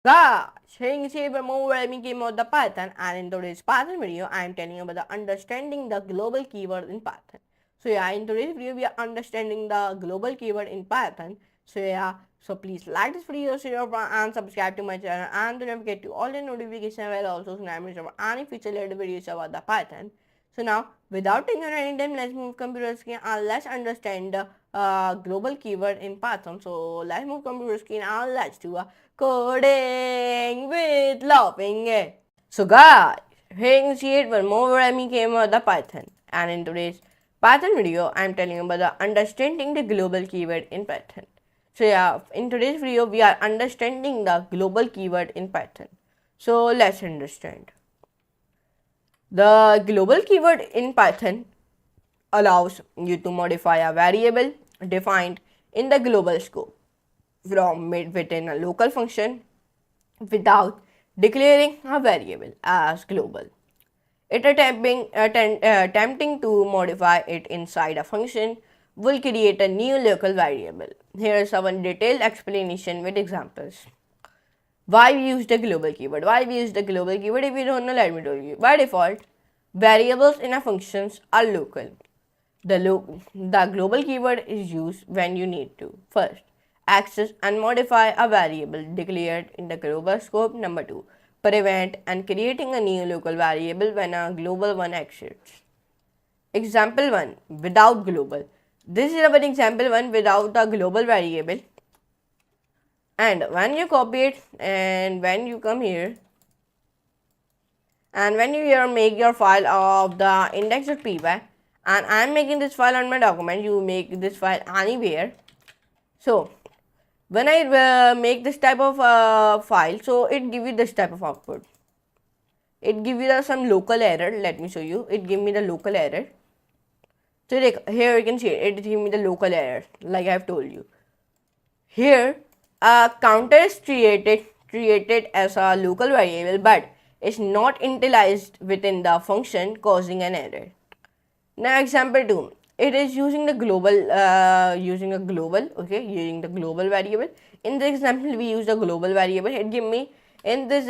Guys, saying Saber more me came out the Python, and in today's Python video I am telling you about the understanding the global keyword in Python. So yeah, in today's video we are understanding the global keyword in Python. So yeah, so please like this video, share and subscribe to my channel, and don't forget to all the notification bell also so that about any future related videos about the Python. So now, without taking any time, let's move computer screen and let's understand the global keyword in Python. So let's move computer screen and let's do a coding with laughing. So guys, here you see it one more programming came out the Python, and in today's Python video, I'm telling you about the understanding the global keyword in Python. So yeah, in today's video, we are understanding the global keyword in Python. So let's understand. The global keyword in Python allows you to modify a variable defined in the global scope from within a local function without declaring a variable as global. Attempting to modify it inside a function will create a new local variable. Here is one detailed explanation with examples. Why we use the global keyword? Why we use the global keyword? If you don't know, let me tell you. By default, variables in a functions are local. The global keyword is used when you need to. First, access and modify a variable declared in the global scope. Number 2, prevent and creating a new local variable when a global one exists. Example 1, without global. This is our example 1 without a global variable. And when you copy it and when you come here and when you here make your file of the index.py, and I am making this file on my document, you make this file anywhere. So when I make this type of file, so it give you this type of output. It give you some local error. Let me show you. It give me the local error. So here you can see it give me the local error like I have told you. Here a counter is created as a local variable, but is not initialized within the function, causing an error. Now example 2, it is using the global using the global variable. In this example we use the global variable. It give me in this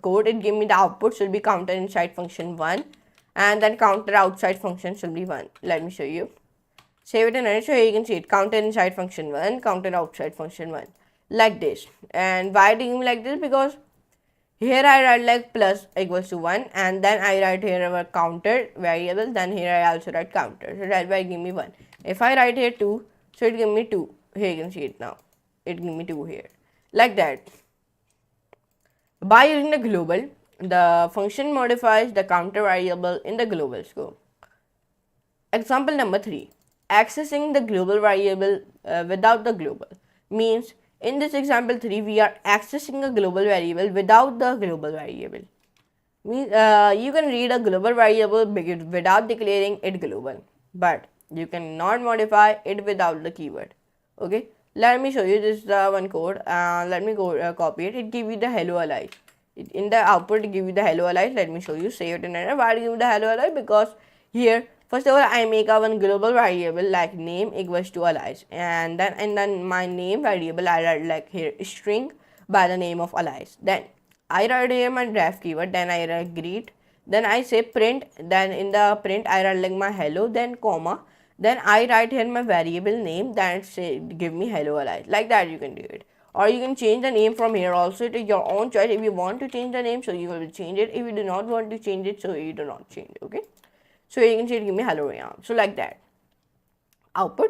code, it give me the output should be counter inside function 1 and then counter outside function should be 1. Let me show you. Save it and run it. So here you can see it, counter inside function 1, counter outside function 1, like this. And why do you like this? Because here I write like plus equals to 1 and then I write here our counter variable, then here I also write counter. So that's why it give me 1. If I write here 2, so it give me 2. Here you can see it now. It give me 2 here. Like that. By using the global, the function modifies the counter variable in the global scope. Example number 3. Accessing the global variable without the global means in this example 3 we are accessing a global variable without the global variable. Means you can read a global variable without declaring it global, but you cannot modify it without the keyword. Okay, let me show you this one code. Let me go copy it. It give you the hello alive. In the output it give you the hello alive. Let me show you. Save it in there. Why do you give the hello alive? Because here first of all I make a one global variable like name equals to alias, and then my name variable I write like here string by the name of alias. Then I write here my ref keyword, then I write greet, then I say print, then in the print I write like my hello, then comma, then I write here my variable name, then say give me hello alias. Like that you can do it. Or you can change the name from here also. It is your own choice. If you want to change the name, so you will change it. If you do not want to change it, so you do not change it. Okay. So you can see it give me hello Rayyan. So like that. Output.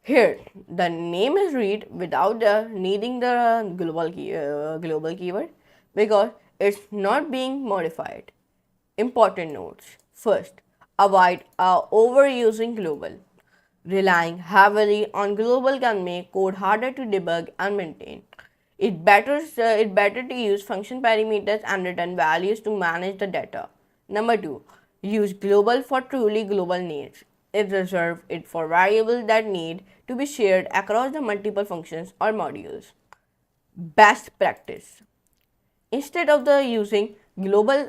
Here the name is read without needing the global keyword because it's not being modified. Important notes. First, avoid overusing global. Relying heavily on global can make code harder to debug and maintain. It better to use function parameters and return values to manage the data. Number 2, use global for truly global needs. It reserves it for variables that need to be shared across the multiple functions or modules. Best practice. Instead of the using global,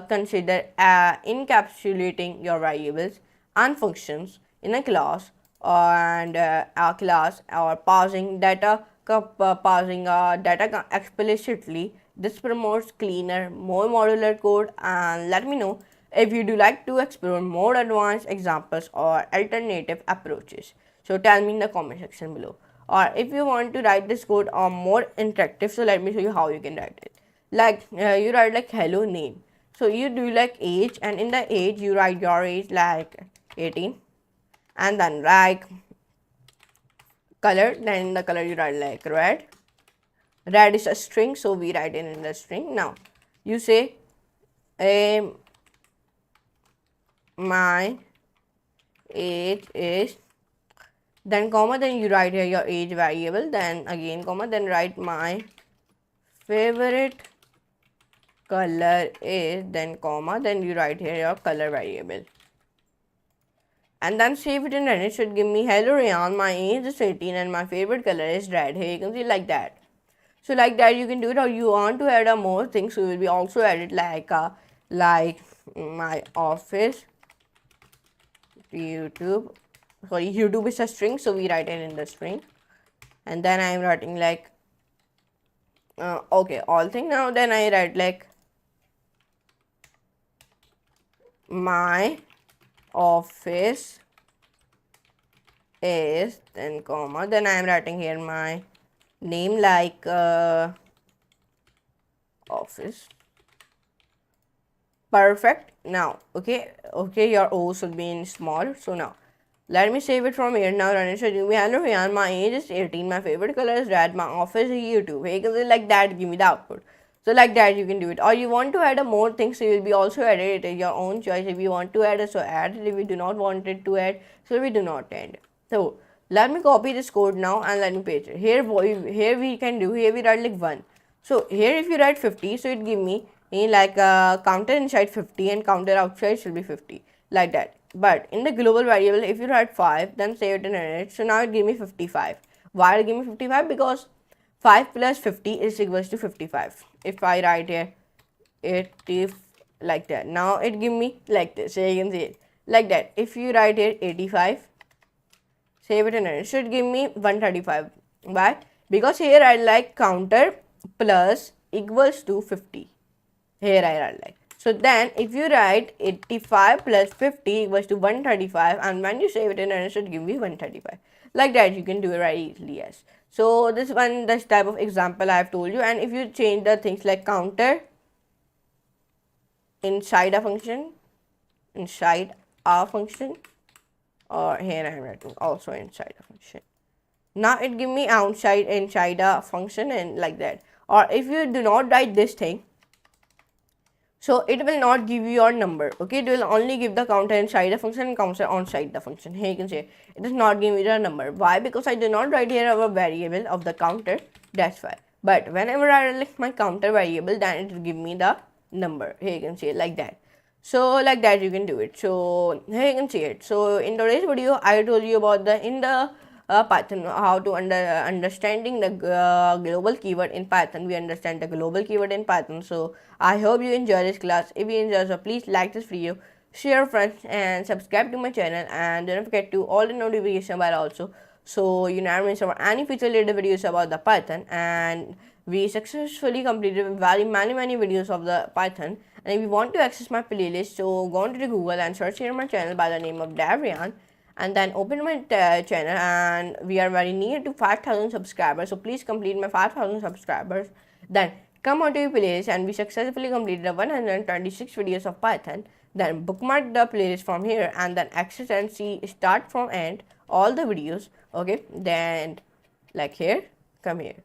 consider encapsulating your variables and functions in a class or parsing data parsing data explicitly. This promotes cleaner, more modular code. And let me know if you do like to explore more advanced examples or alternative approaches. So tell me in the comment section below. Or if you want to write this code or more interactive, so let me show you how you can write it. Like you write like hello name. So you do like age, and in the age you write your age like 18, and then like color, then in the color you write like red. Red is a string, so we write it in the string. Now you say my age is, then comma, then you write here your age variable, then again comma, then write my favorite color is, then comma, then you write here your color variable, and then save it, and then it should give me hello Rayyan, my age is 18 and my favorite color is red. Here you can see like that. So like that you can do it, or you want to add a more things, so will be also added like my office YouTube. Sorry, YouTube is a string, so we write it in the string, and then I am writing like okay, all thing. Now then I write like my office is, then comma, then I am writing here my name like office. Perfect. Now okay, your O should be in small. So now let me save it from here. Now run it. So you me hello Rayyan, my age is 18, my favorite color is red, my office is YouTube. You can say like that, give me the output. So like that you can do it, or you want to add a more things, so you will be also added it, your own choice. If you want to add it, so add it. If you do not want it to add, so we do not add. So let me copy this code now and let me paste it here. Here we can do, here we write like 1. So here if you write 50, so it give me like counter inside 50 and counter outside should be 50, like that. But in the global variable, if you write 5, then save it and edit it. So now it give me 55. Why it give me 55? Because 5 plus 50 is equals to 55. If I write here 80 like that, now it give me like this. So you can see it like that. If you write here 85, save it and edit, it should give me 135. Why? Because here I like counter plus equals to 50. Here I write like. So then if you write 85 plus 50 equals to 135, and when you save it in, it should give you 135. Like that you can do it very easily. Yes. So this type of example I have told you, and if you change the things like counter inside a function, or here I am writing also inside a function. Now it give me outside inside a function, and like that. Or if you do not write this thing, so it will not give you your number. Okay, it will only give the counter inside the function and counter outside the function. Here you can say it does not give me the number. Why? Because I do not write here our variable of the counter. That's why. But whenever I select my counter variable, then it will give me the number. Here you can see it like that. So like that you can do it. So here you can see it. So in today's video, I told you about Python, how to understanding the global keyword in Python. We understand the global keyword in Python. So I hope you enjoy this class. If you enjoy, so please like this video, share friends, and subscribe to my channel, and don't forget to all the notification bell also, so you never miss our any future related videos about the Python. And we successfully completed very many videos of the Python. And if you want to access my playlist, so go onto the Google and search here my channel by the name of Rayyan, and then open my channel, and we are very near to 5,000 subscribers. So please complete my 5,000 subscribers. Then come onto your playlist, and we successfully completed 126 videos of Python. Then bookmark the playlist from here, and then access and see start from end all the videos. Okay, then like here, come here.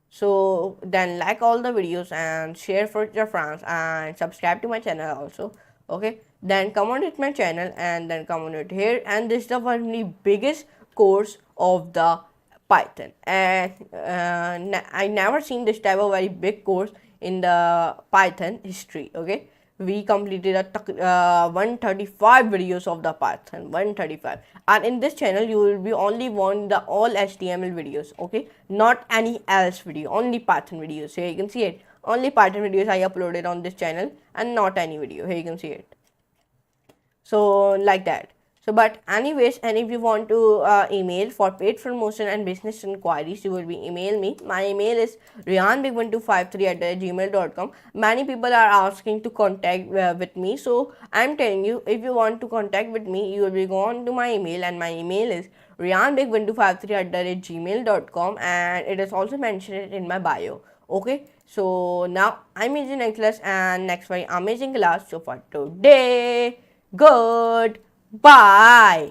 So then like all the videos and share for your friends, and subscribe to my channel also. Okay, then come on with my channel, and then come on it here, and this is the one of the biggest course of the Python. And I never seen this type of very big course in the Python history. Okay, we completed 135 videos of the Python, 135. And in this channel you will be only want the all HTML videos. Okay, not any else video, only Python videos. Here you can see it, only Python videos I uploaded on this channel, and not any video. Here you can see it. So like that. So, but anyways, and if you want to email for paid promotion and business inquiries, you will be email me. My email is rayyanbig1253@gmail.com. Many people are asking to contact with me, so I'm telling you, if you want to contact with me, you will be go on to my email, and my email is rayyanbig1253@gmail.com, and it is also mentioned in my bio. Okay, so now I'm using Nicholas, and next very amazing class. So for today, good. Bye.